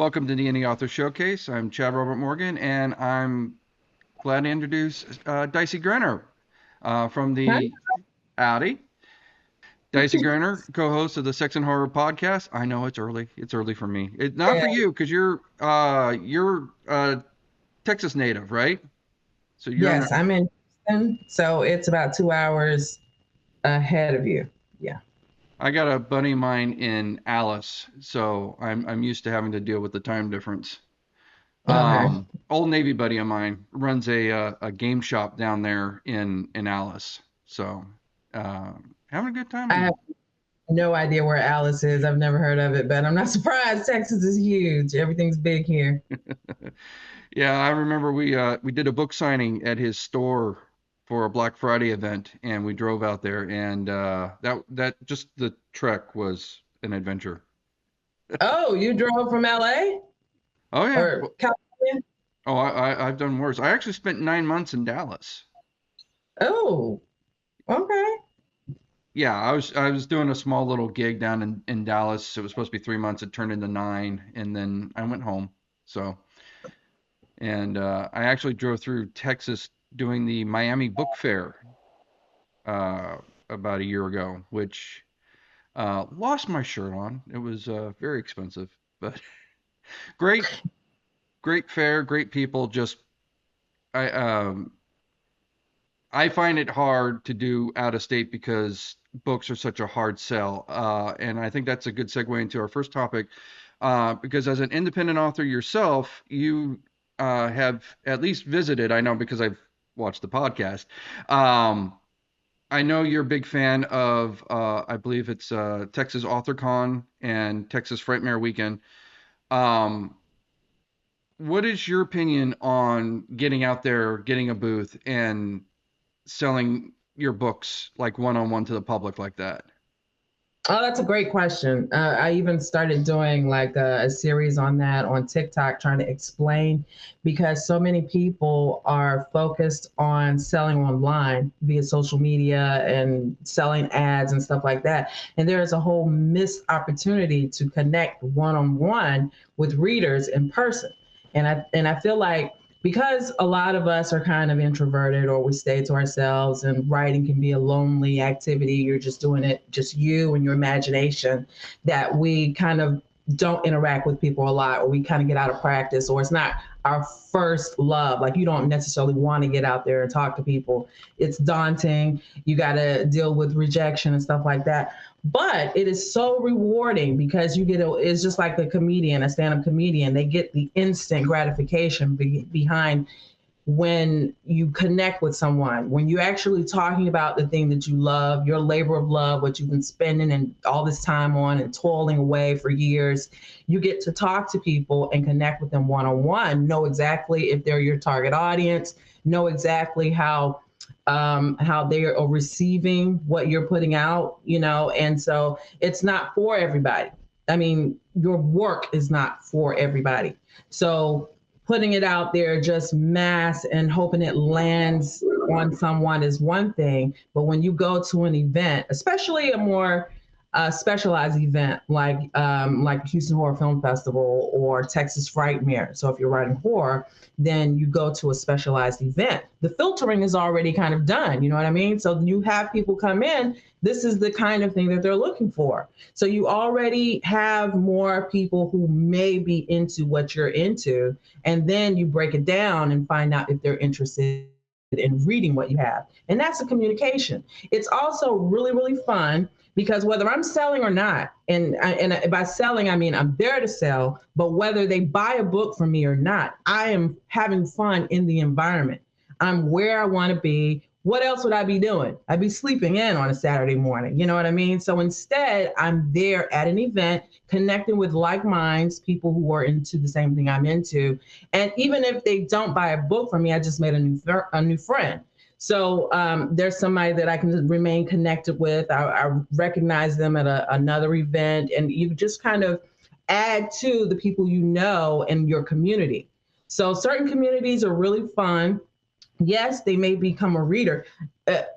Welcome to the Indie Author Showcase. I'm Chad Robert Morgan, and I'm glad to introduce Dicey Grenor from Huh? the Audi. Dicey Grenor, co-host of the Sex and Horror podcast. I know it's early. It's early for me. Not Yeah. for you, because you're Texas native, right? So you're in. Yes, I'm in Houston, so it's about 2 hours ahead of you. Yeah. I got a buddy of mine in Alice, so I'm used to having to deal with the time difference. Okay. Old Navy buddy of mine runs a game shop down there in Alice. So, having a good I time. have no idea where Alice is. I've never heard of it, but I'm not surprised. Texas is huge. Everything's big here. Yeah, I remember we did a book signing at his store for a Black Friday event, and we drove out there, and that just the trek was an adventure. Oh, you drove from LA Oh yeah. or California? Oh, I've done worse. I actually spent 9 months in Dallas. Oh, okay. Yeah, I was doing a small little gig down in Dallas. It was supposed to be 3 months. It turned into 9, and then I went home. So, and I actually drove through Texas doing the Miami Book Fair uh, about a year ago, which lost my shirt on. It was very expensive, but great, great fair, great people. Just I I find it hard to do out of state because books are such a hard sell. And I think that's a good segue into our first topic. Because as an independent author yourself, you have at least visited, I know because I've watched the podcast. Um, I know you're a big fan of, I believe it's Texas AuthorCon and Texas Frightmare Weekend. Um, what is your opinion on getting out there, getting a booth, and selling your books like one on one to the public like that? Oh, that's a great question. I even started doing like a series on that on TikTok, trying to explain because so many people are focused on selling online via social media and selling ads and stuff like that. And there is a whole missed opportunity to connect one on one with readers in person. And I feel like because a lot of us are kind of introverted or we stay to ourselves and writing can be a lonely activity, you're just doing it just you and your imagination, that we kind of don't interact with people a lot, or we kind of get out of practice, or it's not our first love. Like, you don't necessarily want to get out there and talk to people. It's daunting. You got to deal with rejection and stuff like that. But it is so rewarding because it's just like a comedian, a stand-up comedian. They get the instant gratification behind when you connect with someone, when you're actually talking about the thing that you love, your labor of love, what you've been spending and all this time on and toiling away for years. You get to talk to people and connect with them one on one, know exactly if they're your target audience, know exactly how they are receiving what you're putting out, and so it's not for everybody. I mean, your work is not for everybody. So putting it out there just mass and hoping it lands on someone is one thing, but when you go to an event, especially a more specialized event like Houston Horror Film Festival or Texas Frightmare. So if you're writing horror, then you go to a specialized event. The filtering is already kind of done. You know what I mean? So you have people come in. This is the kind of thing that they're looking for. So you already have more people who may be into what you're into, and then you break it down and find out if they're interested in reading what you have. And that's a communication. It's also really, really fun because whether I'm selling or not, and by selling, I mean I'm there to sell, but whether they buy a book from me or not, I am having fun in the environment. I'm where I want to be. What else would I be doing? I'd be sleeping in on a Saturday morning. You know what I mean? So instead, I'm there at an event, connecting with like minds, people who are into the same thing I'm into. And even if they don't buy a book from me, I just made a new friend. So there's somebody that I can remain connected with. I recognize them at another event, and you just kind of add to the people you know in your community. So certain communities are really fun. Yes, they may become a reader.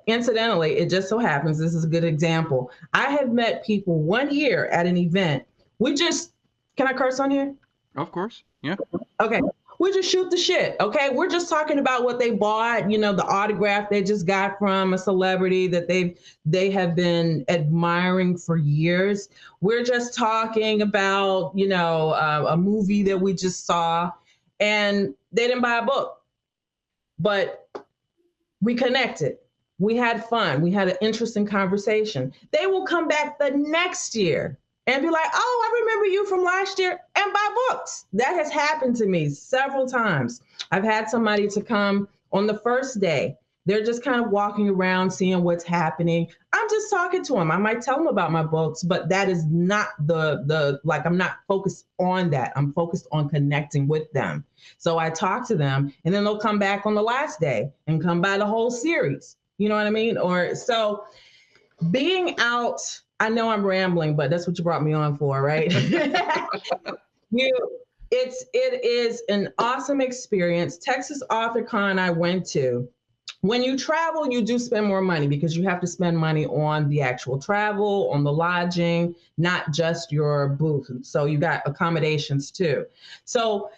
Incidentally, it just so happens, this is a good example. I have met people one year at an event. We just, can I curse on here? Of course. Yeah. Okay. We just shoot the shit. Okay. We're just talking about what they bought, the autograph they just got from a celebrity that they have been admiring for years. We're just talking about, a movie that we just saw, and they didn't buy a book, but we connected. We had fun. We had an interesting conversation. They will come back the next year and be like, oh, I remember you from last year, and buy books. That has happened to me several times. I've had somebody to come on the first day. They're just kind of walking around, seeing what's happening. I'm just talking to them. I might tell them about my books, but that is not the like, I'm not focused on that. I'm focused on connecting with them. So I talk to them, and then they'll come back on the last day and come by the whole series. You know what I mean? Or so being out, I know I'm rambling, but that's what you brought me on for, right? you it is an awesome experience. Texas Author Con I went to. When you travel, you do spend more money because you have to spend money on the actual travel, on the lodging, not just your booth. So you got accommodations too. So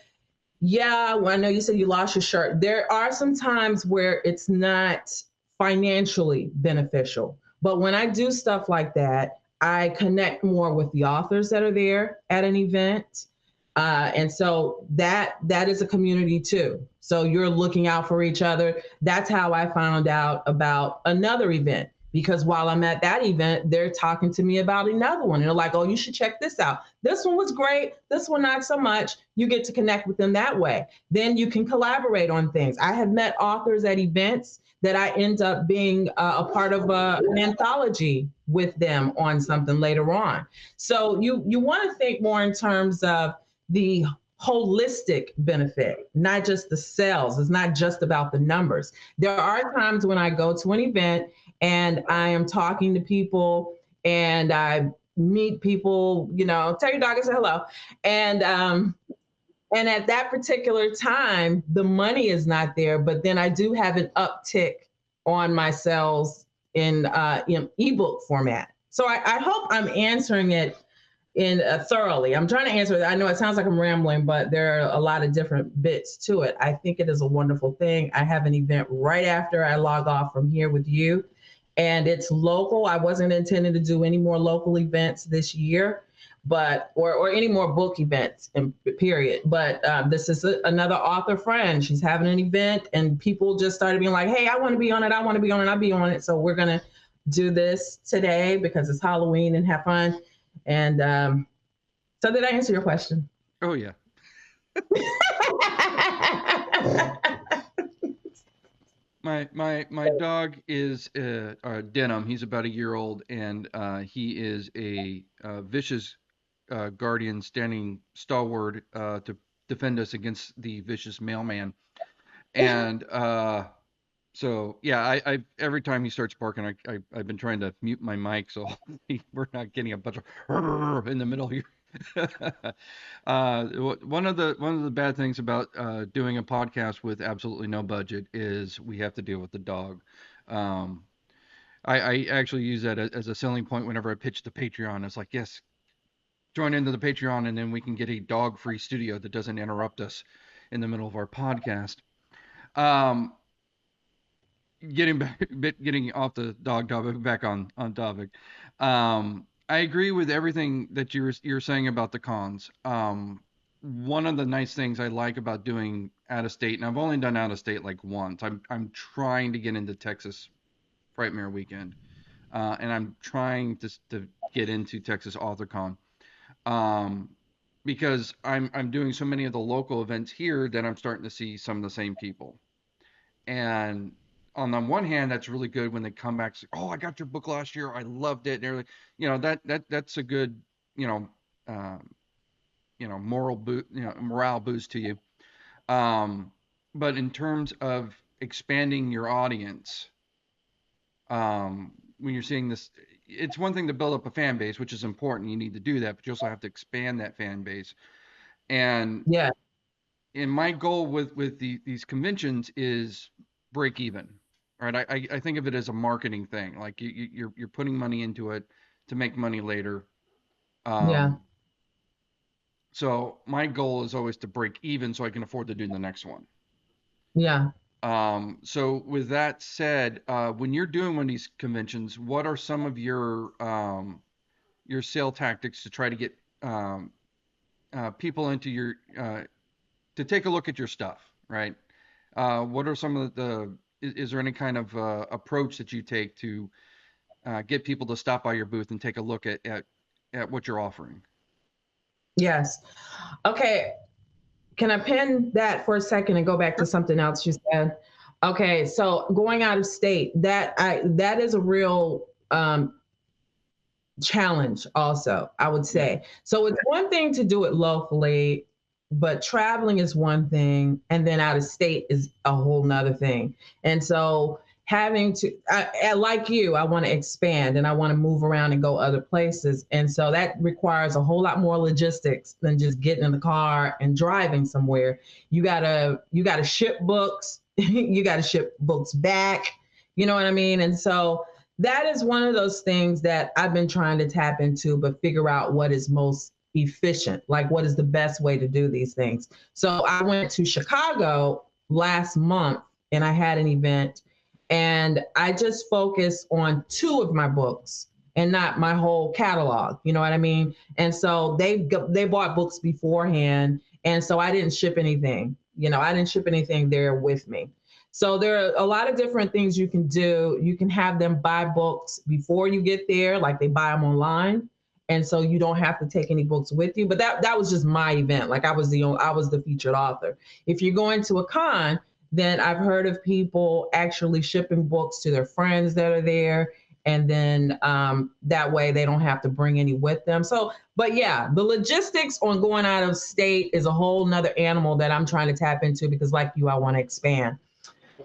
yeah, well, I know you said you lost your shirt. There are some times where it's not financially beneficial. But when I do stuff like that, I connect more with the authors that are there at an event. And so that is a community too. So you're looking out for each other. That's how I found out about another event, because while I'm at that event, they're talking to me about another one. And they're like, oh, you should check this out. This one was great. This one, not so much. You get to connect with them that way. Then you can collaborate on things. I have met authors at events that I end up being a part of an anthology with them on something later on. So you want to think more in terms of the holistic benefit, not just the sales. It's not just about the numbers. There are times when I go to an event and I am talking to people and I meet people, tell your dog I say hello. And at that particular time, the money is not there, but then I do have an uptick on my sales in ebook format. So I hope I'm answering it in thoroughly. I'm trying to answer it. I know it sounds like I'm rambling, but there are a lot of different bits to it. I think it is a wonderful thing. I have an event right after I log off from here with you, and it's local. I wasn't intending to do any more local events this year, but or any more book events in period. But this is another author friend. She's having an event, and people just started being like, "Hey, I want to be on it. I want to be on it. I'll be on it." So we're gonna do this today because it's Halloween and have fun. And so did I answer your question? Oh yeah. My dog is Denim. He's about a year old, and he is a vicious guardian, standing stalwart to defend us against the vicious mailman. And so yeah, I every time he starts barking, I've been trying to mute my mic so we're not getting a bunch of in the middle here. One of the bad things about doing a podcast with absolutely no budget is we have to deal with the dog. Um, I actually use that as a selling point whenever I pitch the Patreon. It's like, yes, join into the Patreon, and then we can get a dog-free studio that doesn't interrupt us in the middle of our podcast. Um, getting off the dog topic, back on topic. I agree with everything that you're saying about the cons. One of the nice things I like about doing out of state, and I've only done out of state like once. I'm trying to get into Texas Frightmare Weekend, and I'm trying to get into Texas AuthorCon, um, because I'm doing so many of the local events here that I'm starting to see some of the same people. And on the one hand, that's really good when they come back. Say, oh, I got your book last year. I loved it. And they're like, that's a good, you know, um, morale boost to you. Um, but in terms of expanding your audience, when you're seeing this, it's one thing to build up a fan base, which is important. You need to do that, but you also have to expand that fan base. And Yeah, my goal with these conventions is break even. Right? I think of it as a marketing thing. Like you're putting money into it to make money later. yeah, Um, So my goal is always to break even so I can afford to do the next one. Yeah. So with that said, when you're doing one of these conventions, what are some of your sale tactics to try to get people into your to take a look at your stuff, right? What are some of is there any kind of approach that you take to get people to stop by your booth and take a look at what you're offering? Yes. Okay. Can I pin that for a second and go back to Sure. something else you said? Okay, so going out of state, that is a real challenge also, I would Yeah. say. So it's one thing to do it locally, but traveling is one thing, and then out of state is a whole nother thing. And so having to like you, I want to expand and I want to move around and go other places, and so that requires a whole lot more logistics than just getting in the car and driving somewhere. You gotta ship books. You gotta ship books back, you know what I mean? And so that is one of those things that I've been trying to tap into, but figure out what is most efficient, like what is the best way to do these things. So I went to Chicago last month and I had an event, and I just focused on two of my books and not my whole catalog. You know what I mean? And so they bought books beforehand, and so I didn't ship anything. I didn't ship anything there with me. So there are a lot of different things you can do. You can have them buy books before you get there, like they buy them online, and so you don't have to take any books with you. But that was just my event. Like I was the featured author. If you're going to a con, then I've heard of people actually shipping books to their friends that are there, and then that way they don't have to bring any with them. So, but yeah, the logistics on going out of state is a whole nother animal that I'm trying to tap into because, like you, I want to expand.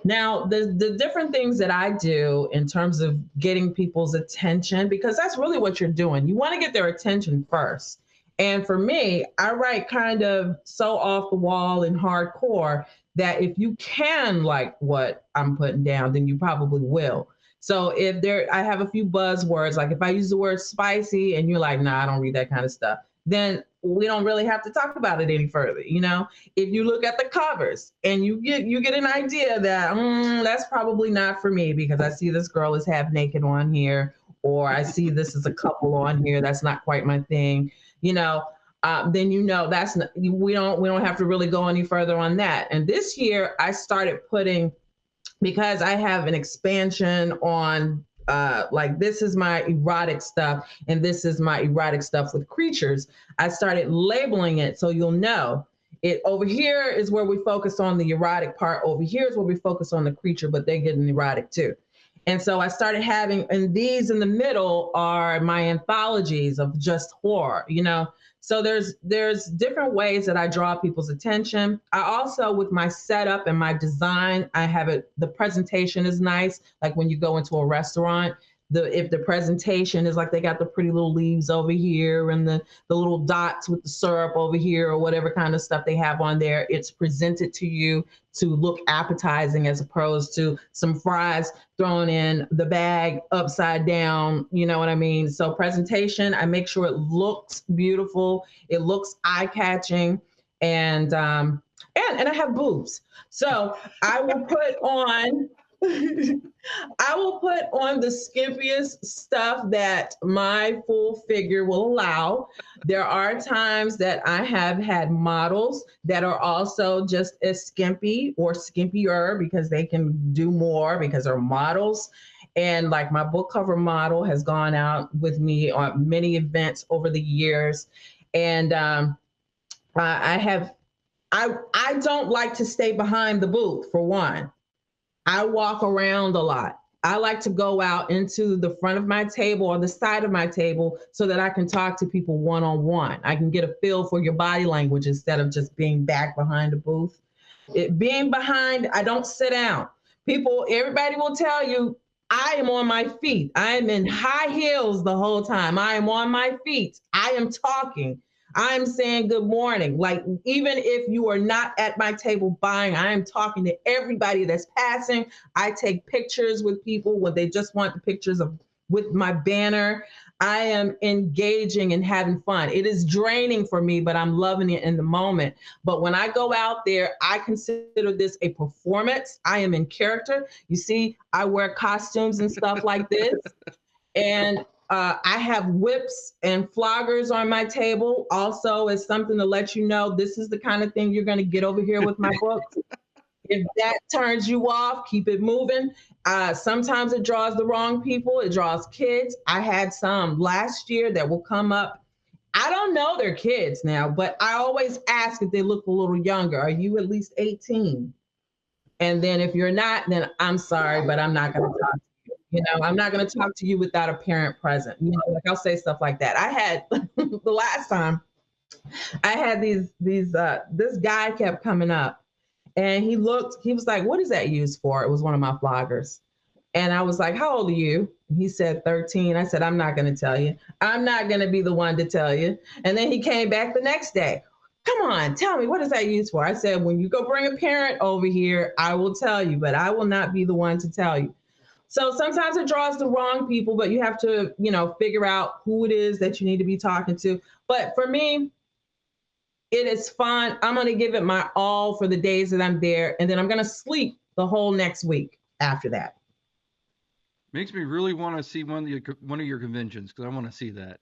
Now, the different things that I do in terms of getting people's attention, because that's really what you're doing. You want to get their attention first. And for me, I write kind of so off the wall and hardcore that if you can like what I'm putting down, then you probably will. So if I have a few buzzwords, like if I use the word spicy and you're like, nah, I don't read that kind of stuff, then we don't really have to talk about it any further. If you look at the covers and you get an idea that that's probably not for me because I see this girl is half naked on here, or I see this is a couple on here, that's not quite my thing, you know. Then that's not, we don't have to really go any further on that. And this year I started putting, because I have an expansion on like this is my erotic stuff and this is my erotic stuff with creatures. I started labeling it so you'll know it over here is where we focus on the erotic part. Over here is where we focus on the creature, but they're getting erotic too. And so I started having, and these in the middle are my anthologies of just horror. So there's different ways that I draw people's attention. I also, with my setup and my design, I have it, the presentation is nice. Like when you go into a restaurant, if the presentation is like they got the pretty little leaves over here and the little dots with the syrup over here or whatever kind of stuff they have on there, it's presented to you to look appetizing as opposed to some fries thrown in the bag upside down. You know what I mean? So presentation, I make sure it looks beautiful, it looks eye catching, and I have boobs. So I will put on I will put on the skimpiest stuff that my full figure will allow. There are times that I have had models that are also just as skimpy or skimpier because they can do more because they're models. And like my book cover model has gone out with me on many events over the years. And I have, I don't like to stay behind the booth for one. I walk around a lot. I like to go out into the front of my table or the side of my table so that I can talk to people one on one. I can get a feel for your body language instead of just being back behind the booth. Being behind, I don't sit down. Everybody will tell you, I am on my feet. I am in high heels the whole time. I am on my feet. I am talking. I'm saying good morning. Like, even if you are not at my table buying, I am talking to everybody that's passing. I take pictures with people when they just want the pictures of with my banner. I am engaging and having fun. It is draining for me, but I'm loving it in the moment. But when I go out there, I consider this a performance. I am in character. You see, I wear costumes and stuff like this. And I have whips and floggers on my table. Also, as something to let you know, this is the kind of thing you're going to get over here with my books. If that turns you off, keep it moving. Sometimes it draws the wrong people. It draws kids. I had some last year that will come up. I don't know their kids now, but I always ask if they look a little younger. Are you at least 18? And then if you're not, then I'm sorry, but I'm not going to talk to you. You know, I'm not going to talk to you without a parent present. You know, like I'll say stuff like that. I had the last time I had this guy kept coming up and he was like, what is that used for? It was one of my bloggers. And I was like, how old are you? He said 13. I said, I'm not going to tell you. I'm not going to be the one to tell you. And then he came back the next day. Come on, tell me, what is that used for? I said, when you go bring a parent over here, I will tell you, but I will not be the one to tell you. So sometimes it draws the wrong people, but you have to, you know, figure out who it is that you need to be talking to. But for me, it is fun. I'm going to give it my all for the days that I'm there. And then I'm going to sleep the whole next week after that. Makes me really want to see one of your conventions because I want to see that.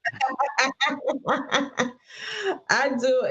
I do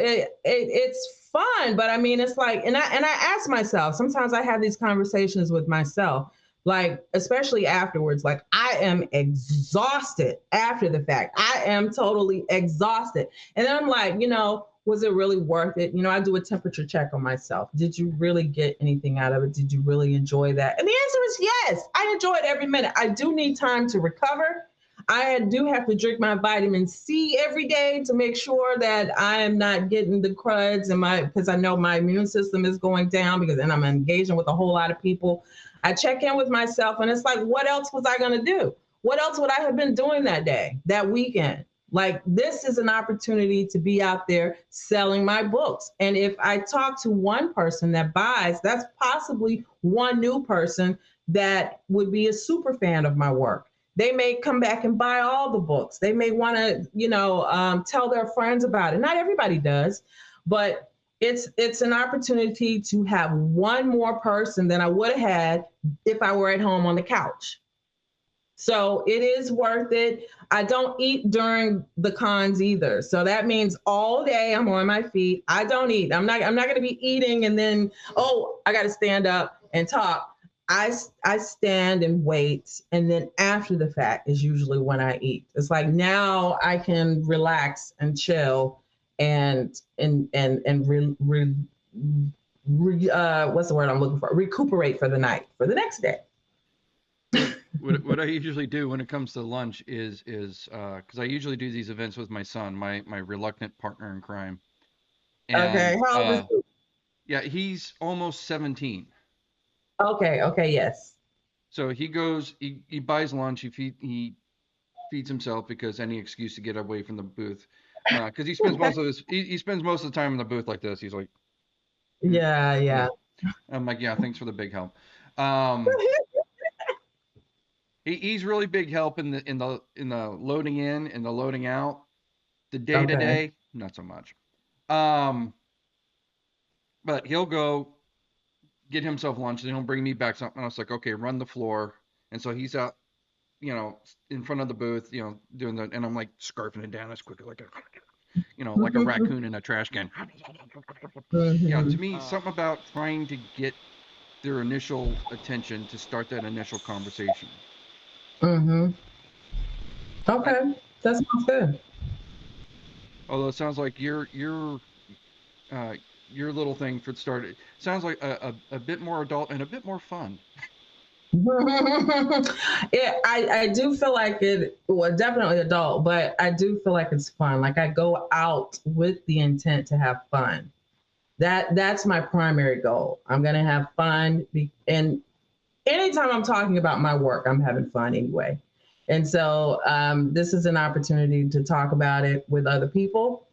it's fun, but I mean it's like and I ask myself, sometimes I have these conversations with myself, like especially afterwards, like I am exhausted after the fact. I am totally exhausted. And then I'm like, you know, was it really worth it? You know, I do a temperature check on myself. Did you really get anything out of it? Did you really enjoy that? And the answer is yes. I enjoyed every minute. I do need time to recover. I do have to drink my vitamin C every day to make sure that I am not getting the cruds and because I know my immune system is going down because then I'm engaging with a whole lot of people. I check in with myself and it's like, what else was I going to do? What else would I have been doing that day, that weekend? Like this is an opportunity to be out there selling my books. And if I talk to one person that buys, that's possibly one new person that would be a super fan of my work. They may come back and buy all the books. They may want to, you know, tell their friends about it. Not everybody does, but it's an opportunity to have one more person than I would have had if I were at home on the couch. So it is worth it. I don't eat during the cons either. So that means all day I'm on my feet. I don't eat. I'm not going to be eating and then, oh, I got to stand up and talk. I stand and wait, and then after the fact is usually when I eat. It's like now I can relax and chill, and what's the word I'm looking for? Recuperate for the night for the next day. What I usually do when it comes to lunch is because I usually do these events with my son, my reluctant partner in crime, Okay, and how old is he? yeah, he's almost 17. Okay, okay, yes. So he goes, he buys lunch, he feeds himself because any excuse to get away from the booth, because he spends most of the time in the booth like this. He's like, "Mm, Yeah, yeah. yeah. I'm like, yeah, thanks for the big help. Um, he's really big help in the loading in and the loading out. The day to Okay. day, not so much. Um, but he'll go get himself lunch, then he'll bring me back something. I was like, okay, run the floor. And so he's out, in front of the booth, doing and I'm like scarfing it down as quickly like a raccoon in a trash can. Yeah, to Hmm. me, something about trying to get their initial attention to start that initial conversation. Hmm. I, Okay, that sounds good. although it sounds like uh, your little thing for started sounds like a bit more adult and a bit more fun. Yeah, I do feel like it, well, definitely adult, but I do feel like it's fun. Like I go out with the intent to have fun. That's my primary goal. I'm gonna have fun, and anytime I'm talking about my work, I'm having fun anyway. And so this is an opportunity to talk about it with other people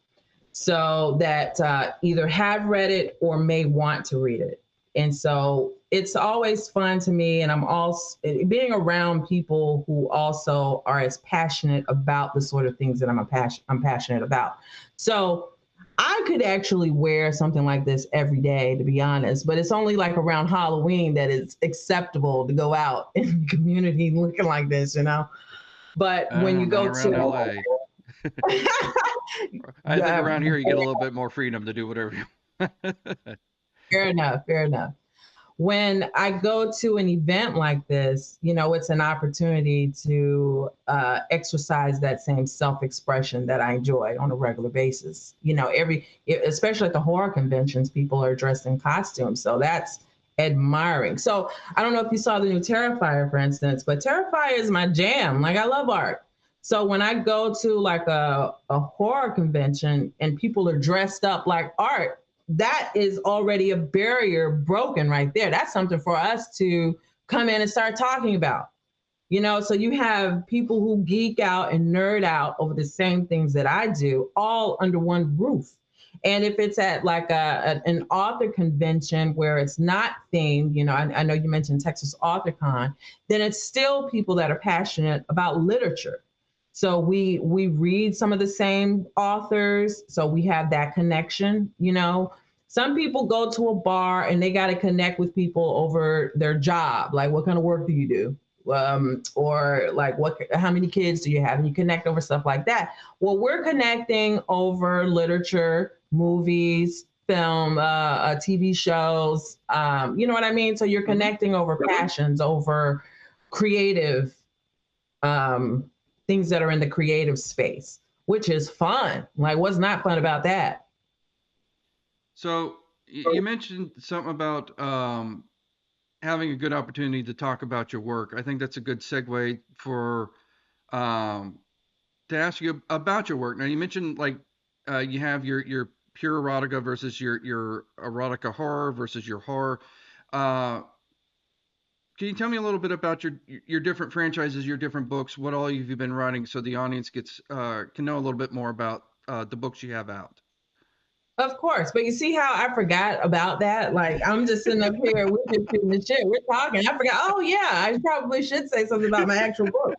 so that either have read it or may want to read it. And so it's always fun to me, and I'm also being around people who also are as passionate about the sort of things that I'm passionate about. So I could actually wear something like this every day, to be honest, but it's only like around Halloween that it's acceptable to go out in the community looking like this, you know. But when you Not go around to LA. I think yeah, around here you get a little bit more freedom to do whatever you want. fair enough, fair enough. When I go to an event like this, you know, it's an opportunity to exercise that same self-expression that I enjoy on a regular basis. You know, especially at the horror conventions, people are dressed in costumes, so that's admiring. So I don't know if you saw the new Terrifier, for instance, but Terrifier is my jam. Like I love art. So when I go to like a horror convention and people are dressed up like art, that is already a barrier broken right there. That's something for us to come in and start talking about. You know, so you have people who geek out and nerd out over the same things that I do, all under one roof. And if it's at like an author convention where it's not themed, you know, I know you mentioned Texas Author Con, then it's still people that are passionate about literature. So we read some of the same authors, so we have that connection, you know. Some people go to a bar and they got to connect with people over their job, like what kind of work do you do? Or like how many kids do you have, and you connect over stuff like that. Well, we're connecting over literature, movies, film, TV shows, you know what I mean? So you're Hmm. connecting over passions, over creative um, things that are in the creative space, which is fun. Like what's not fun about that? So you mentioned something about having a good opportunity to talk about your work. I think that's a good segue for um, to ask you about your work. Now you mentioned like you have your pure erotica versus your erotica horror versus your horror. Uh, can you tell me a little bit about your different franchises, your different books, what all you've been writing, so the audience gets can know a little bit more about the books you have out? Of course, but you see how I forgot about that? Like I'm just sitting up here, we're just shooting the shit, we're talking. I forgot. Oh yeah, I probably should say something about my actual book.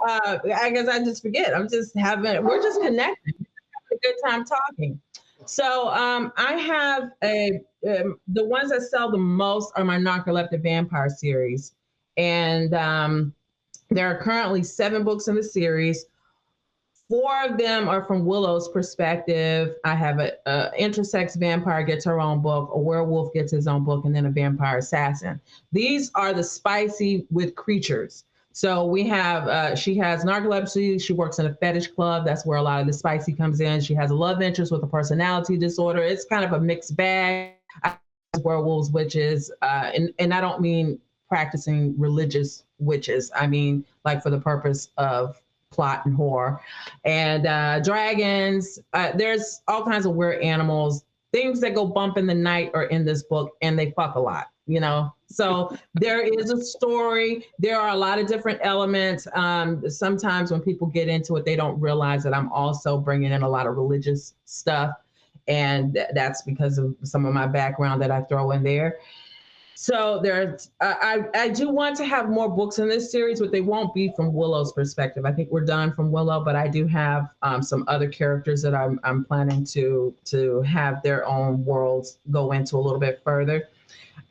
I guess I just forget. I'm just having. We're just connecting. We're having a good time talking. So I have the ones that sell the most are my Narcoleptic Vampire series, and there are currently 7 books in the series. 4 of them are from Willow's perspective. I have a intersex vampire gets her own book, a werewolf gets his own book, and then a vampire assassin. These are the spicy with creatures. So we have, she has narcolepsy. She works in a fetish club. That's where a lot of the spicy comes in. She has a love interest with a personality disorder. It's kind of a mixed bag. I werewolves, witches, and I don't mean practicing religious witches. I mean like for the purpose of plot and horror, and dragons. There's all kinds of weird animals. Things that go bump in the night are in this book, and they fuck a lot. You know, so there is a story. There are a lot of different elements. Sometimes when people get into it, they don't realize that I'm also bringing in a lot of religious stuff, and that's because of some of my background that I throw in there. So I do want to have more books in this series, but they won't be from Willow's perspective. I think we're done from Willow, but I do have some other characters that I'm planning to have their own worlds go into a little bit further.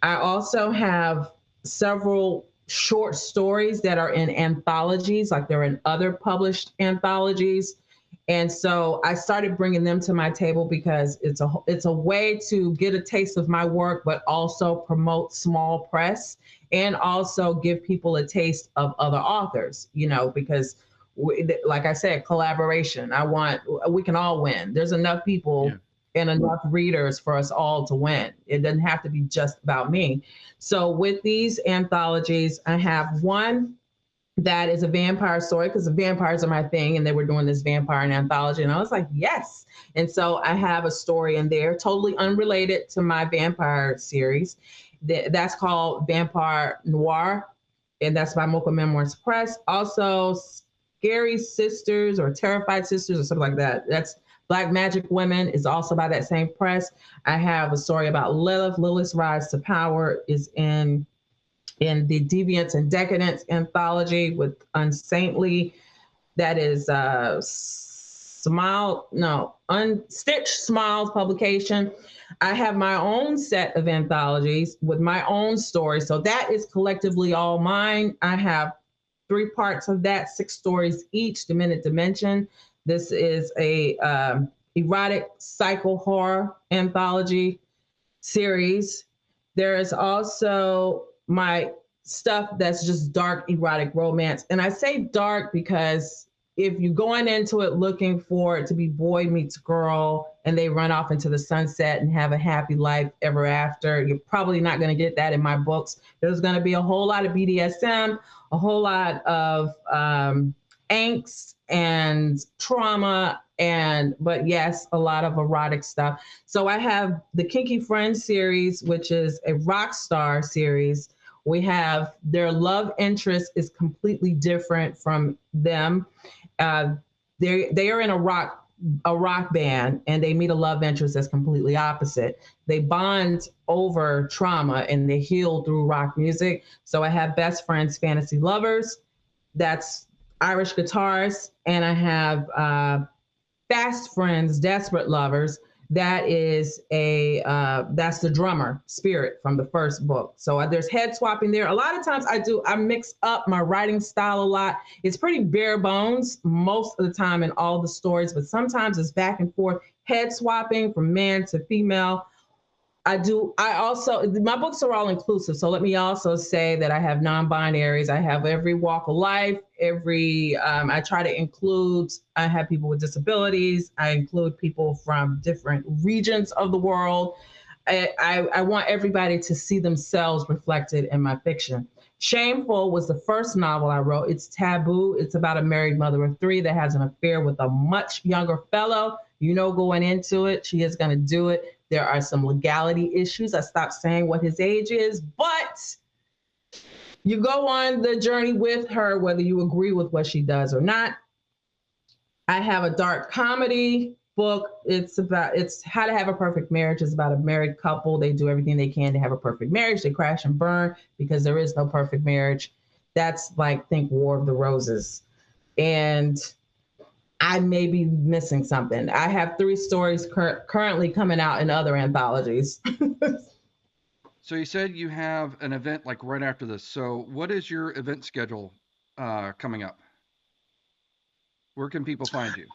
I also have several short stories that are in anthologies, like they're in other published anthologies. And so I started bringing them to my table because it's a way to get a taste of my work, but also promote small press and also give people a taste of other authors. You know, because like I said, collaboration. We can all win. There's enough Yeah. people and enough readers for us all to win. It doesn't have to be just about me. So with these anthologies, I have one that is a vampire story because the vampires are my thing, and they were doing this vampire anthology, and I was like, yes. And so I have a story in there, totally unrelated to my vampire series. That's called Vampire Noir, and that's by Mocha Memoirs Press. Also, Scary Sisters or Terrified Sisters or something like that. That's Black Magic Women is also by that same press. I have a story about Lilith. Lilith's rise to power is in the Deviance and Decadence anthology with Unsaintly. That is Smile, no, Unstitched Smiles publication. I have my own set of anthologies with my own story. So that is collectively all mine. I have three parts of that, six stories each, The Minute Dimension. This is a erotic psycho horror anthology series. There is also my stuff that's just dark erotic romance. And I say dark because if you're going into it looking for it to be boy meets girl and they run off into the sunset and have a happy life ever after, you're probably not going to get that in my books. There's going to be a whole lot of BDSM, a whole lot of angst and trauma, and but yes, a lot of erotic stuff. So I have the Kinky Friends series, which is a rock star series. We have their love interest is completely different from them. Uh, they are in a rock band, and they meet a love interest that's completely opposite. They bond over trauma and they heal through rock music. So I have Best Friends Fantasy Lovers, that's Irish guitars, and I have Fast Friends Desperate Lovers. That is that's the drummer Spirit from the first book. So there's head swapping there. A lot of times I mix up my writing style a lot. It's pretty bare bones most of the time in all the stories, but sometimes it's back and forth, head swapping from man to female. I also, my books are all inclusive. So let me also say that I have non-binaries. I have every walk of life, I try to include, I have people with disabilities. I include people from different regions of the world. I want everybody to see themselves reflected in my fiction. Shameful was the first novel I wrote. It's taboo. It's about a married mother of three that has an affair with a much younger fellow. Going into it, she is going to do it. There are some legality issues. I stopped saying what his age is, but you go on the journey with her, whether you agree with what she does or not. I have a dark comedy book. It's How to Have a Perfect Marriage. It's about a married couple. They do everything they can to have a perfect marriage. They crash and burn because there is no perfect marriage. That's like, think War of the Roses. And I may be missing something. I have three stories currently coming out in other anthologies. So you said you have an event like right after this. So what is your event schedule coming up? Where can people find you?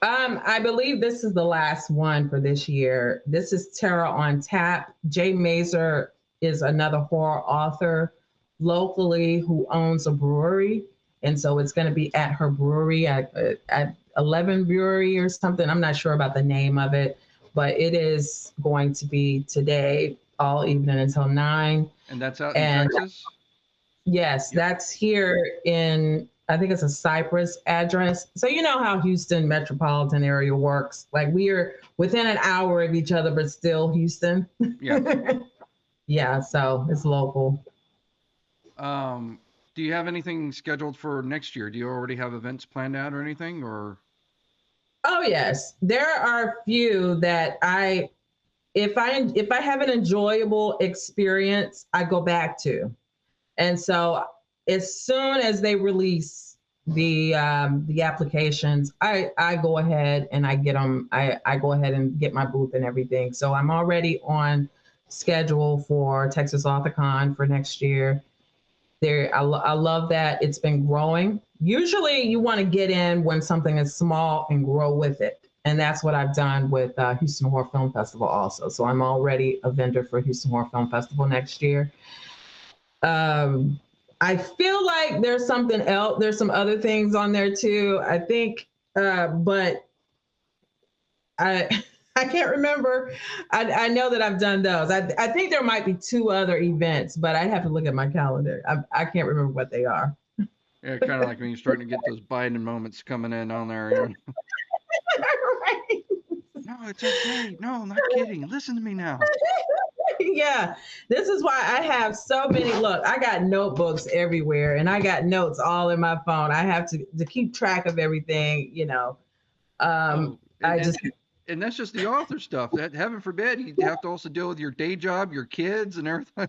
I believe this is the last one for this year. This is Terror on Tap. Jay Mazer is another horror author locally who owns a brewery. And so it's going to be at her brewery at 11 Brewery or something. I'm not sure about the name of it, but it is going to be today all evening until 9. And that's out in And Texas? yes, Yep. that's here in, I think it's a Cypress address. So you know how Houston metropolitan area works. Like we are within an hour of each other, but still Houston. Yeah. Yeah, so it's local. Do you have anything scheduled for next year? Do you already have events planned out or anything? Or Oh yes, there are a few that if I have an enjoyable experience, I go back to. And so as soon as they release the applications, I go ahead and I get them. I go ahead and get my booth and everything. So I'm already on schedule for Texas AuthorCon for next year. I love that it's been growing. Usually, you want to get in when something is small and grow with it. And that's what I've done with Houston Horror Film Festival also. So I'm already a vendor for Houston Horror Film Festival next year. Um, I feel like there's something else. There's some other things on there too. I think, but I I can't remember. I know that I've done those. I think there might be two other events, but I'd have to look at my calendar. I can't remember what they are. yeah, kind of like when you're starting to get those Biden moments coming in on there. Right. No, it's okay. No, not kidding. Listen to me now. Yeah, this is why I have so many. Look, I got notebooks everywhere, and I got notes all in my phone. I have to keep track of everything. Oh, and I and just, and that's just the author stuff. That heaven forbid you have to also deal with your day job, your kids, and everything.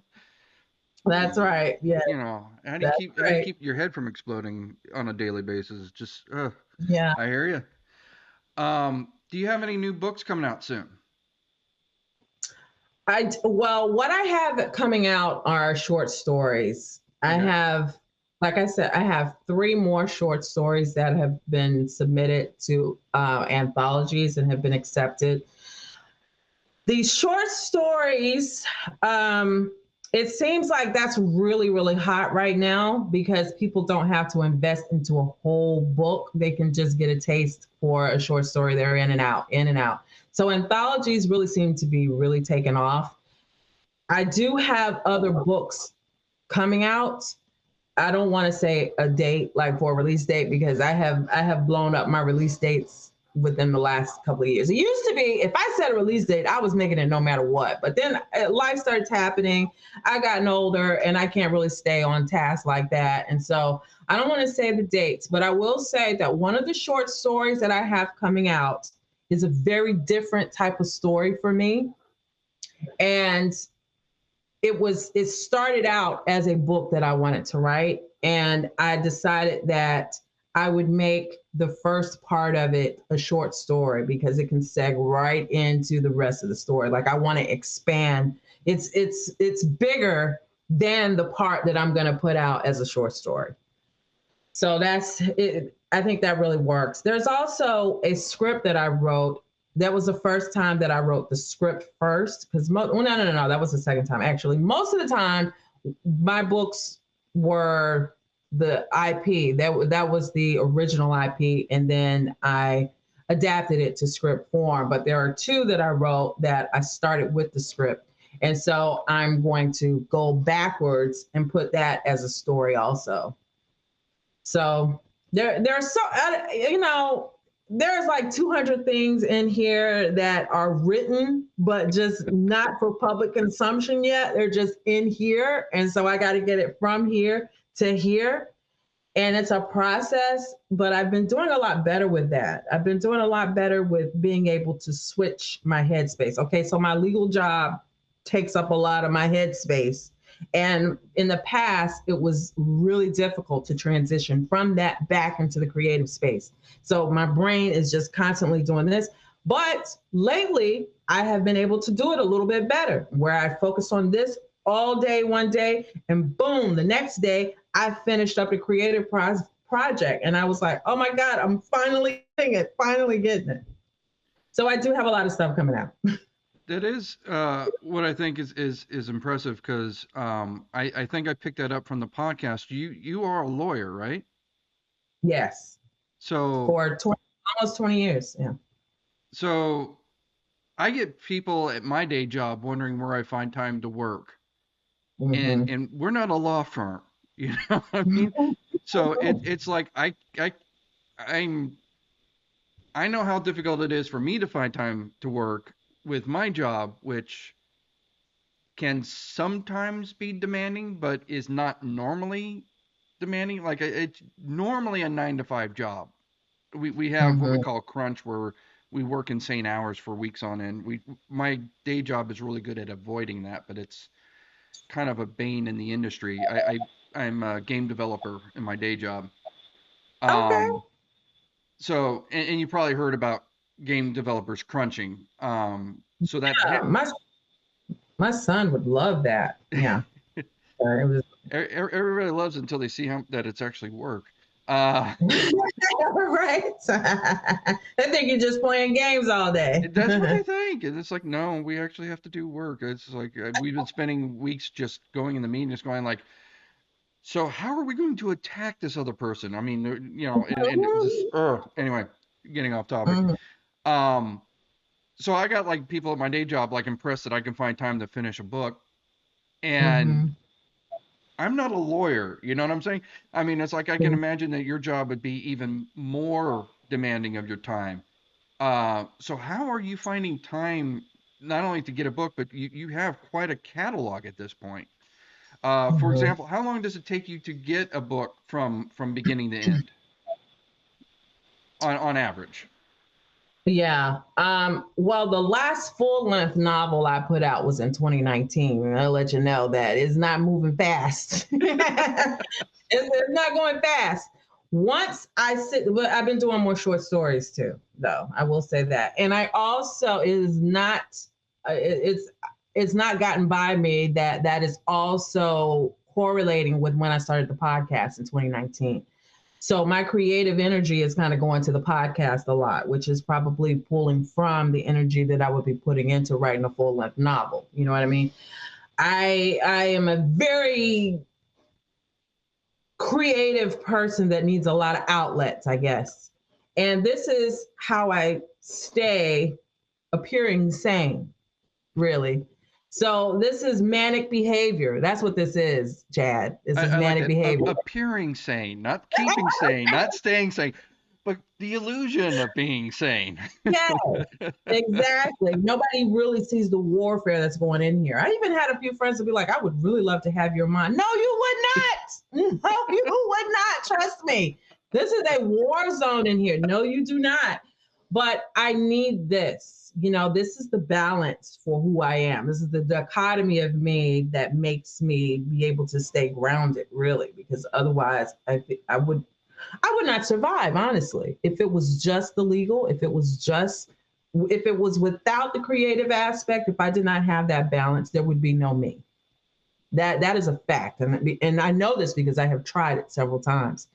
that's right. Yeah, that's How do you right. keep your head from exploding on a daily basis? Just Yeah. I hear you. Do you have any new books coming out soon? Well, what I have coming out are short stories. I Okay. have, like I said, I have three more short stories that have been submitted to anthologies and have been accepted. These short stories, um, it seems like that's really, really hot right now because people don't have to invest into a whole book. They can just get a taste for a short story. They're in and out, in and out. So anthologies really seem to be really taking off. I do have other books coming out. I don't want to say a date like for a release date because I have blown up my release dates within the last couple of years. It used to be if I set a release date, I was making it no matter what. But then life starts happening. I gotten older and I can't really stay on task like that. And so I don't want to say the dates, but I will say that one of the short stories that I have coming out is a very different type of story for me. And it started out as a book that I wanted to write, and I decided that I would make the first part of it a short story because it can seg right into the rest of the story. Like I want to expand. It's bigger than the part that I'm going to put out as a short story. So that's it. I think that really works. There's also a script that I wrote. That was the first time that I wrote the script first. Because well, no, that was the second time. Actually, most of the time, my books were the IP. That was the original IP, and then I adapted it to script form. But there are two that I wrote that I started with the script, and so I'm going to go backwards and put that as a story also. So there's so there's like 200 things in here that are written, but just not for public consumption yet. They're just in here, and so I got to get it from here to here. And it's a process, but I've been doing a lot better with that. I've been doing a lot better with being able to switch my headspace. Okay, so my legal job takes up a lot of my headspace. And in the past, it was really difficult to transition from that back into the creative space. So my brain is just constantly doing this. But lately, I have been able to do it a little bit better, where I focus on this all day one day, and boom, the next day I finished up a creative project, and I was like, oh my god, I'm finally getting it, finally getting it. So I do have a lot of stuff coming out. That is what I think is impressive because I think I picked that up from the podcast. You are a lawyer, right? Yes, So for 20, almost 20 years. Yeah. so I get people at my day job wondering where I find time to work, Mm-hmm. and we're not a law firm, you know what I mean? So it's like I'm I know how difficult it is for me to find time to work with my job, which can sometimes be demanding, but is not normally demanding. Like it's normally a 9 to 5 job. We have what we Mm-hmm. call crunch, where we work insane hours for weeks on end. We My day job is really good at avoiding that, but it's kind of a bane in the industry. I'm a game developer in my day job. Okay. Um, and you probably heard about game developers crunching. So that Yeah, my son would love that. Yeah. It was everybody loves it until they see that it's actually work. Uh, right. I think you're just playing games all day. that's what they think. And it's like, no, we actually have to do work. It's like we've been spending weeks just going in the meetings, going like, so how are we going to attack this other person? I mean, and it just, anyway, getting off topic. Mhm. Um, so I got like people at my day job like impressed that I can find time to finish a book, and Mhm. I'm not a lawyer. You know what I'm saying? I mean, it's like I can Mhm. imagine that your job would be even more demanding of your time. So how are you finding time not only to get a book, but you have quite a catalog at this point? For Mhm. example, how long does it take you to get a book from beginning to end on average? Yeah. Well, the last full length novel I put out was in 2019. And I'll let you know that it's not moving fast. It's not going fast. Once I sit, but I've been doing more short stories too, though. I will say that. And I also it is not, it's not gotten by me that that is also correlating with when I started the podcast in 2019. So my creative energy is kind of going to the podcast a lot, which is probably pulling from the energy that I would be putting into writing a full length novel. You know what I mean? I am a very creative person that needs a lot of outlets, I guess. And this is how I stay appearing sane, really. So this is manic behavior. That's what this is, Chad. This is I like manic that. behavior. Appearing sane, not keeping sane, not staying sane, but the illusion of being sane. Yeah, exactly. Nobody really sees the warfare that's going in here. I even had a few friends to be like, I would really love to have your mind. No, you would not. No, you would not. Trust me. This is a war zone in here. No, you do not. But I need this. You know, this is the balance for who I am. This is the dichotomy of me that makes me be able to stay grounded, really, because otherwise I would not survive, honestly. If it was just the legal, if it was without the creative aspect, if I did not have that balance, there would be no me. That is a fact, and I know this because I have tried it several times.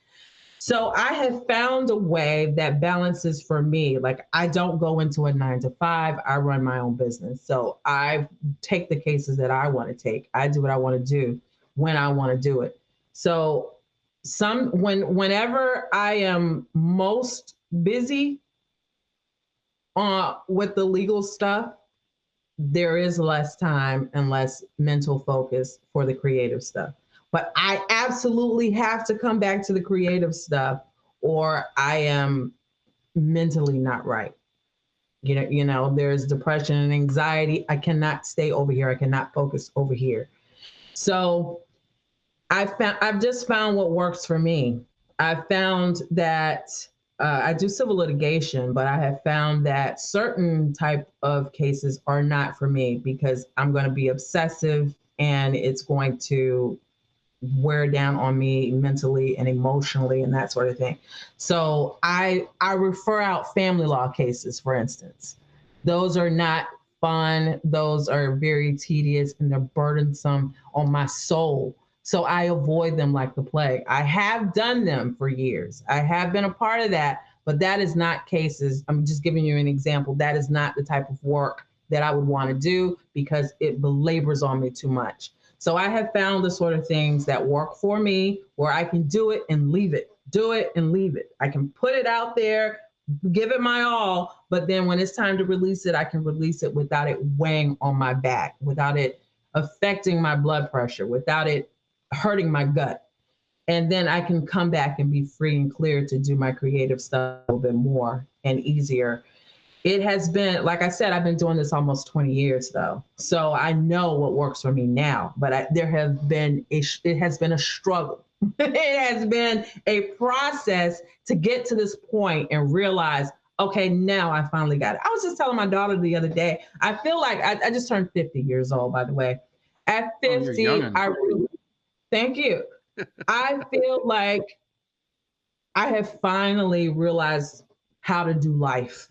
So I have found a way that balances for me. Like I don't go into a 9 to 5. I run my own business, so I take the cases that I want to take. I do what I want to do when I want to do it. So whenever I am most busy with the legal stuff, there is less time and less mental focus for the creative stuff. But I absolutely have to come back to the creative stuff, or I am mentally not right. There's depression and anxiety. I cannot stay over here. I cannot focus over here. So I've just found what works for me. I found that I do civil litigation, but I have found that certain type of cases are not for me because I'm going to be obsessive and it's going to wear down on me mentally and emotionally and that sort of thing. So I refer out family law cases, for instance. Those are not fun. Those are very tedious and they're burdensome on my soul. So I avoid them like the plague. I have done them for years. I have been a part of that, but that is not cases. I'm just giving you an example. That is not the type of work that I would want to do because it belabors on me too much. So I have found the sort of things that work for me where I can do it and leave it, do it and leave it. I can put it out there, give it my all, but then when it's time to release it, I can release it without it weighing on my back, without it affecting my blood pressure, without it hurting my gut. And then I can come back and be free and clear to do my creative stuff a little bit more and easier. It has been, like I said, I've been doing this almost 20 years though. So I know what works for me now, but it has been a struggle. It has been a process to get to this point and realize, okay, now I finally got it. I was just telling my daughter the other day, I feel like I just turned 50 years old, by the way. At Oh, you're 50, youngin'. thank you. I feel like I have finally realized how to do life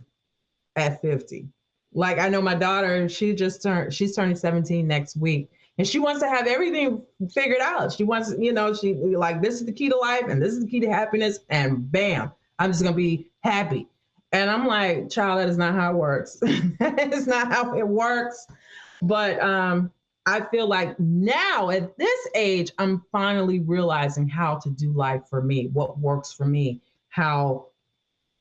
at 50. Like I know my daughter, she's turning 17 next week. And she wants to have everything figured out. She wants, she like this is the key to life and this is the key to happiness. And bam, I'm just gonna be happy. And I'm like, child, that is not how it works. That is not how it works. But I feel like now at this age, I'm finally realizing how to do life for me, what works for me, how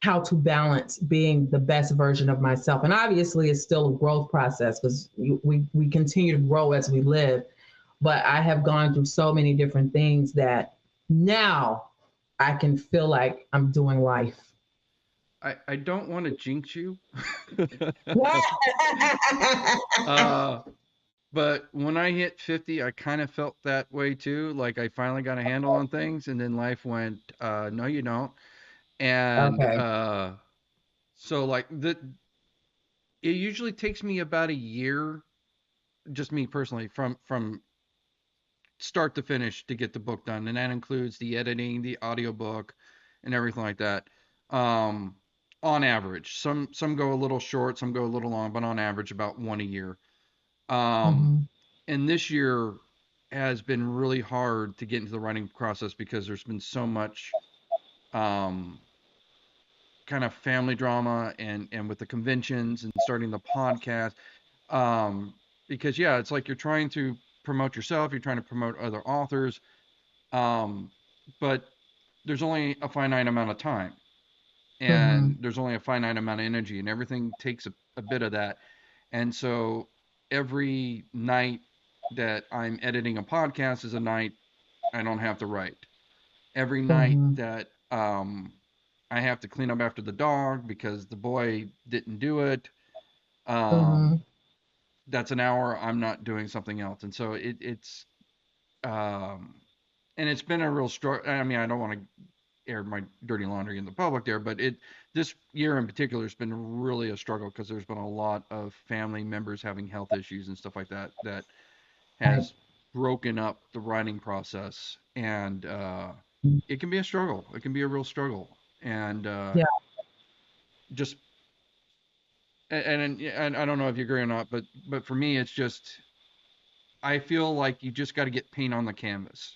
to balance being the best version of myself. And obviously, it's still a growth process because we continue to grow as we live. But I have gone through so many different things that now I can feel like I'm doing life. I don't want to jinx you. uh, but when I hit 50, I kind of felt that way too. Like I finally got a handle on things, and then life went, no, you don't. And Okay. So like it usually takes me about a year, just me personally, from start to finish to get the book done, and that includes the editing, the audiobook, and everything like that. Um, on average, some go a little short, some go a little long, but on average, about one a year. Um, Mm-hmm. and this year has been really hard to get into the writing process because there's been so much um, kind of family drama and with the conventions and starting the podcast. Um, because yeah, it's like you're trying to promote yourself, you're trying to promote other authors, um, but there's only a finite amount of time Mm-hmm. and there's only a finite amount of energy and everything takes a bit of that. And so every night that I'm editing a podcast is a night I don't have to write. Every night Mm-hmm. that I have to clean up after the dog because the boy didn't do it, Mm-hmm. um, that's an hour I'm not doing something else. And so um, and it's been a real struggle. I mean, I don't want to air my dirty laundry in the public there, but this year in particular has been really a struggle because there's been a lot of family members having health issues and stuff like that that Right. has broken up the writing process, and it can be a struggle. It can be a real struggle, and Yeah. just and I don't know if you agree or not, but for me, it's just I feel like you just got to get paint on the canvas.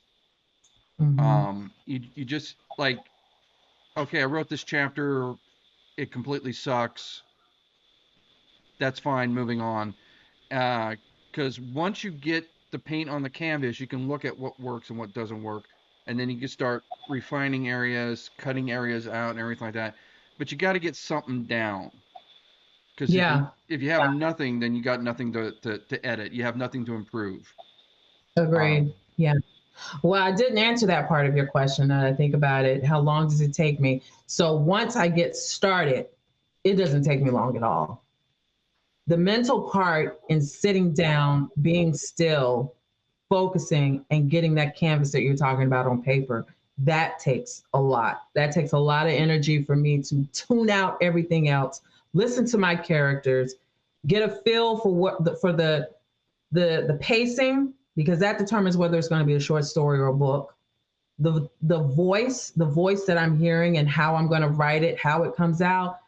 Mm-hmm. You just like okay, I wrote this chapter, it completely sucks. That's fine, moving on. Because once you get the paint on the canvas, you can look at what works and what doesn't work, and then you can start refining areas, cutting areas out, and everything like that. But you got to get something down, because Yeah. if you have nothing, then you got nothing to edit. You have nothing to improve. Um, Agreed. Yeah. Well, I didn't answer that part of your question. Now that I think about it, how long does it take me? So once I get started, it doesn't take me long at all. The mental part in sitting down, being still, focusing, and getting that canvas that you're talking about on paper, that takes a lot. That takes a lot of energy for me to tune out everything else, listen to my characters, get a feel for the pacing, because that determines whether it's going to be a short story or a book. The voice that I'm hearing and how I'm going to write it, how it comes out,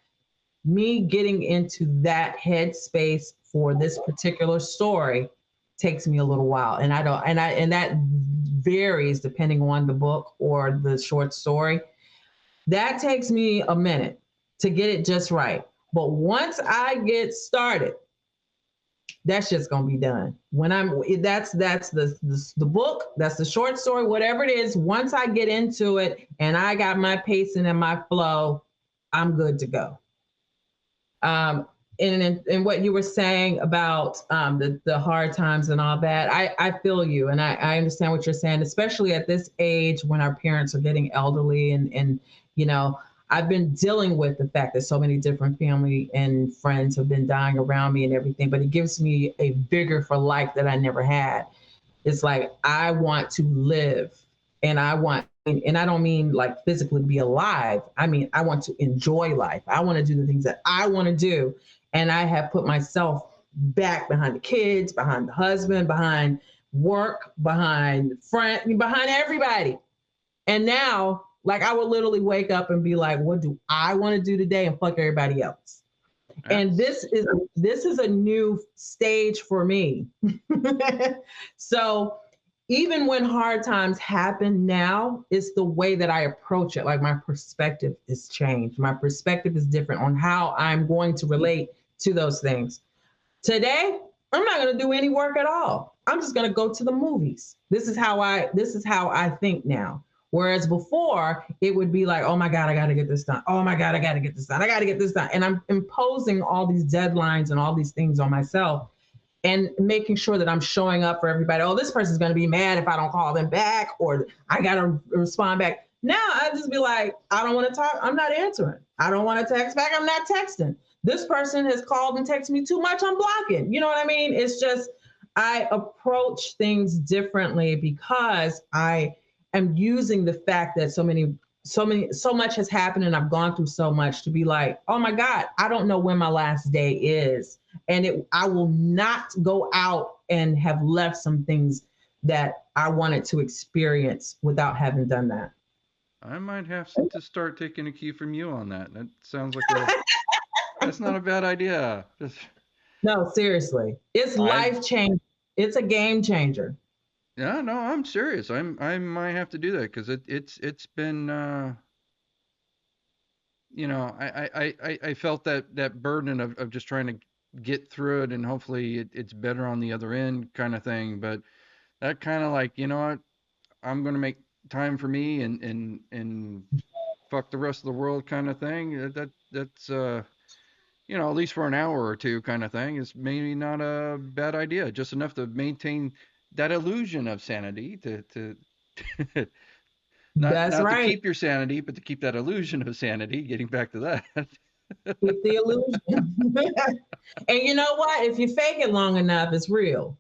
me getting into that headspace for this particular story takes me a little while. And I don't and that varies depending on the book or the short story. That takes me a minute to get it just right. But once I get started, that's just gonna be done. When I'm that's the book, that's the short story, whatever it is. Once I get into it and I got my pacing and my flow, I'm good to go. Um, and what you were saying about the hard times and all that, I feel you, and I understand what you're saying, especially at this age when our parents are getting elderly, and you know, I've been dealing with the fact that so many different family and friends have been dying around me and everything, but it gives me a vigor for life that I never had. It's like I want to live, and I don't mean like physically be alive. I mean, I want to enjoy life. I want to do the things that I want to do. And I have put myself back behind the kids, behind the husband, behind work, behind friend, behind everybody. And now, like, I would literally wake up and be like, what do I want to do today? And fuck everybody else. And that's this is a new stage for me. So even when hard times happen now, it's the way that I approach it. Like my perspective is changed. My perspective is different on how I'm going to relate to those things. Today, I'm not going to do any work at all. I'm just going to go to the movies. This is how I think now. Whereas before, it would be like, oh my God, I got to get this done. Oh my God, I got to get this done. I got to get this done. And I'm imposing all these deadlines and all these things on myself and making sure that I'm showing up for everybody. Oh, this person's going to be mad if I don't call them back, or I got to respond back. Now I just be like, I don't want to talk. I'm not answering. I don't want to text back. I'm not texting. This person has called and texted me too much. I'm blocking. You know what I mean? It's just, I approach things differently because I am using the fact that so many so much has happened and I've gone through so much to be like, oh my God, I don't know when my last day is. And I will not go out and have left some things that I wanted to experience without having done that. I might have to start taking a cue from you on that. That sounds like that's not a bad idea. Just, No, seriously. It's I life changing. It's a game changer. yeah, no, I'm serious. I might have to do that because it's been I felt that burden of just trying to get through it and hopefully it's better on the other end kind of thing. But that kind of like, you know what, I'm gonna make time for me and fuck the rest of the world kind of thing. That's at least for an hour or two kind of thing is maybe not a bad idea. Just enough to maintain that illusion of sanity to That's not to right. keep your sanity, but to keep that illusion of sanity. Getting back to that. Keep the illusion. And you know what? If you fake it long enough, it's real.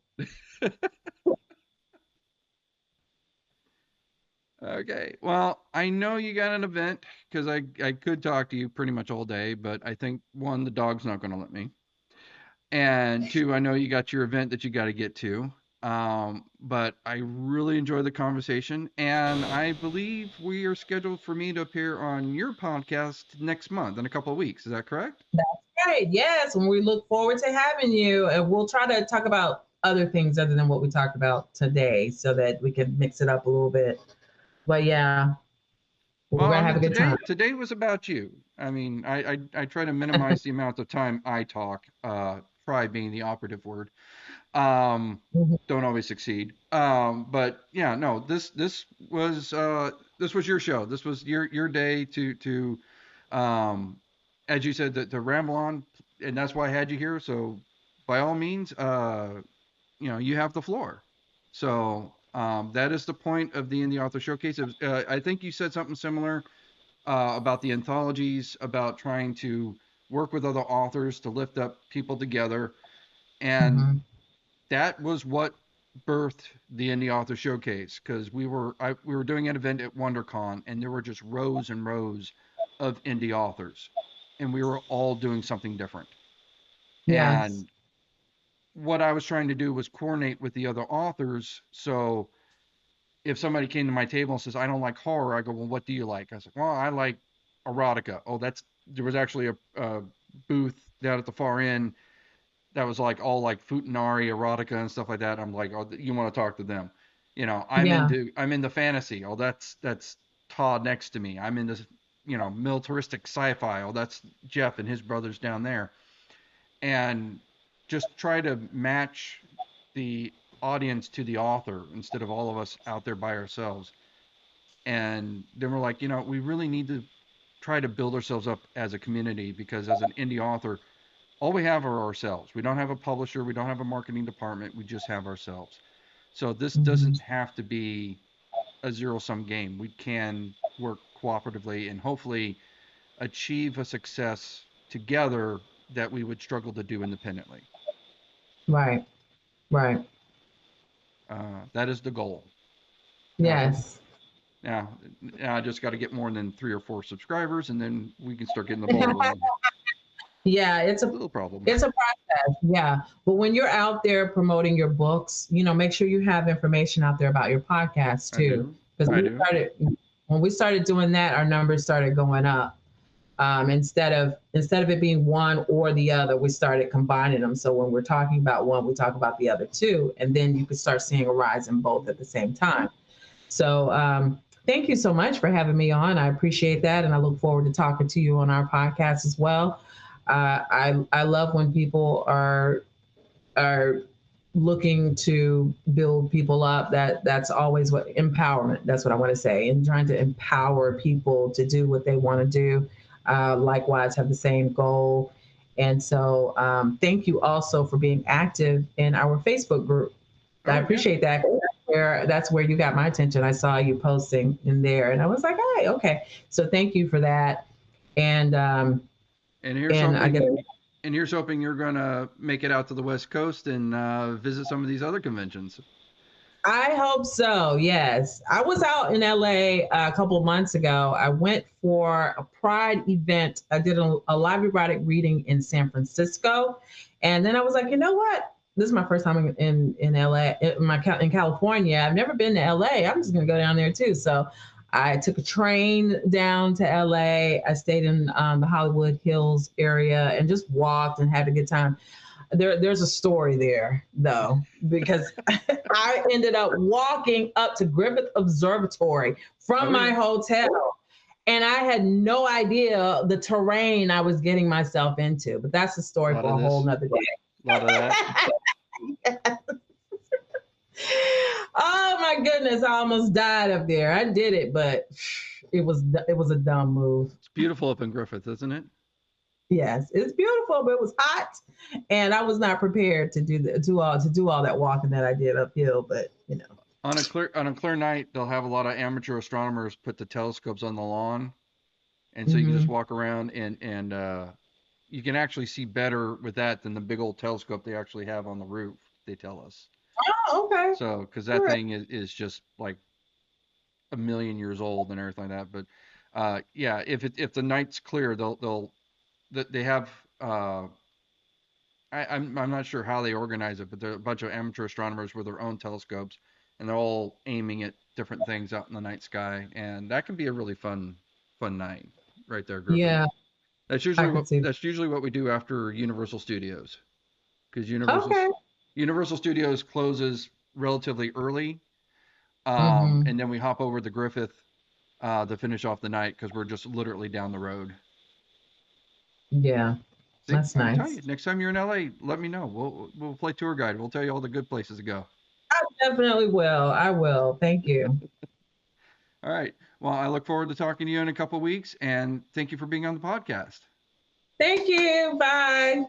Okay. Well, I know you got an event because I could talk to you pretty much all day, but I think one, the dog's not going to let me. And two, I know you got your event that you got to get to. But I really enjoyed the conversation, and I believe we are scheduled for me to appear on your podcast next month in a couple of weeks. Is that correct? That's right. Yes. And we look forward to having you. And we'll try to talk about other things other than what we talked about today so that we can mix it up a little bit. But yeah, we're Well, going I to have a mean, good time. today was about you. I mean, I try to minimize the amount of time I talk. Try being the operative word. Um, Mhm. don't always succeed. But yeah, no, this was your show. This was your day to um, as you said, to ramble on, and that's why I had you here. So by all means, you have the floor. So that is the point of the Indie Author Showcase. I think you said something similar about the anthologies, about trying to work with other authors to lift up people together, and Mhm. that was what birthed the Indie Author Showcase because we were doing an event at WonderCon and there were just rows and rows of indie authors, and we were all doing something different. Yes. And what I was trying to do was coordinate with the other authors. So if somebody came to my table and says, I don't like horror, I go, well, what do you like? I said, well, I like erotica. Oh, there was actually a booth down at the far end that was like all like Futanari, erotica, and stuff like that. I'm like, oh, you want to talk to them? Yeah. I'm into fantasy. Oh, that's Todd next to me. I'm into militaristic sci-fi. Oh, that's Jeff and his brothers down there. And just try to match the audience to the author instead of all of us out there by ourselves. And then we're like, we really need to try to build ourselves up as a community because as an indie author, all we have are ourselves. We don't have a publisher, we don't have a marketing department, we just have ourselves. So this Mhm. doesn't have to be a zero sum game. We can work cooperatively and hopefully achieve a success together that we would struggle to do independently. Right. Right. That is the goal. Now, for Yes. now, now I just got to get more than 3 or 4 subscribers, and then we can start getting the ball rolling. Yeah, it's a Little problem. it's a process. Yeah. But when you're out there promoting your books, make sure you have information out there about your podcast I too. do. Because I do. when we started doing that, our numbers started going up. Instead of it being one or the other, we started combining them. So when we're talking about one, we talk about the other two, and then you could start seeing a rise in both at the same time. So thank you so much for having me on. I appreciate that, and I look forward to talking to you on our podcast as well. I love when people are looking to build people up. That's always what empowerment. That's what I want to say, and trying to empower people to do what they want to do. Likewise, have the same goal. And so, thank you also for being active in our Facebook group. I Oh yeah. appreciate that. That's where you got my attention. I saw you posting in there, and I was like, "Hey, okay." So thank you for that. And And here's and I guess hoping here's hoping you're gonna make it out to the West Coast and visit some of these other conventions. I hope so. Yes. I was out in LA a couple of months ago. I went for a Pride event. I did a live erotic reading in San Francisco. And then I was like, you know what? This is my first time in LA, in California. I've never been to LA. I'm just going to go down there too. So I took a train down to LA. I stayed in the Hollywood Hills area and just walked and had a good time. There's a story there though, because I ended up walking up to Griffith Observatory from Oh my yeah, hotel, and I had no idea the terrain I was getting myself into. But that's a a story lot for of a whole this, nother a lot of that. day. Oh my goodness, I almost died up there. I did it, but it was a dumb move. It's beautiful up in Griffith, isn't it? Yes, it's beautiful, but it was hot, and I was not prepared to do all that walking that I did uphill. But you know, On a clear night, they'll have a lot of amateur astronomers put the telescopes on the lawn, and so you can just hmm. walk around and you can actually see better with that than the big old telescope they actually have on the roof. They tell us Oh, okay, so because all that right. thing is just like a million years old and everything like that. But yeah, if the night's clear, they have. I'm not sure how they organize it, but there are a bunch of amateur astronomers with their own telescopes, and they're all aiming at different things out in the night sky, and that can be a really fun night right there, Griffin. Yeah, I could see. That's usually what we do after Universal Studios, because Okay. Universal Studios closes relatively early, Hmm. and then we hop over to Griffith to finish off the night because we're just literally down the road. Yeah, See, that's I'm telling you, nice. next time you're in LA, let me know. We'll play tour guide. We'll tell you all the good places to go. I definitely will. I will. Thank you. All right. Well, I look forward to talking to you in a couple of weeks, and thank you for being on the podcast. Thank you. Bye.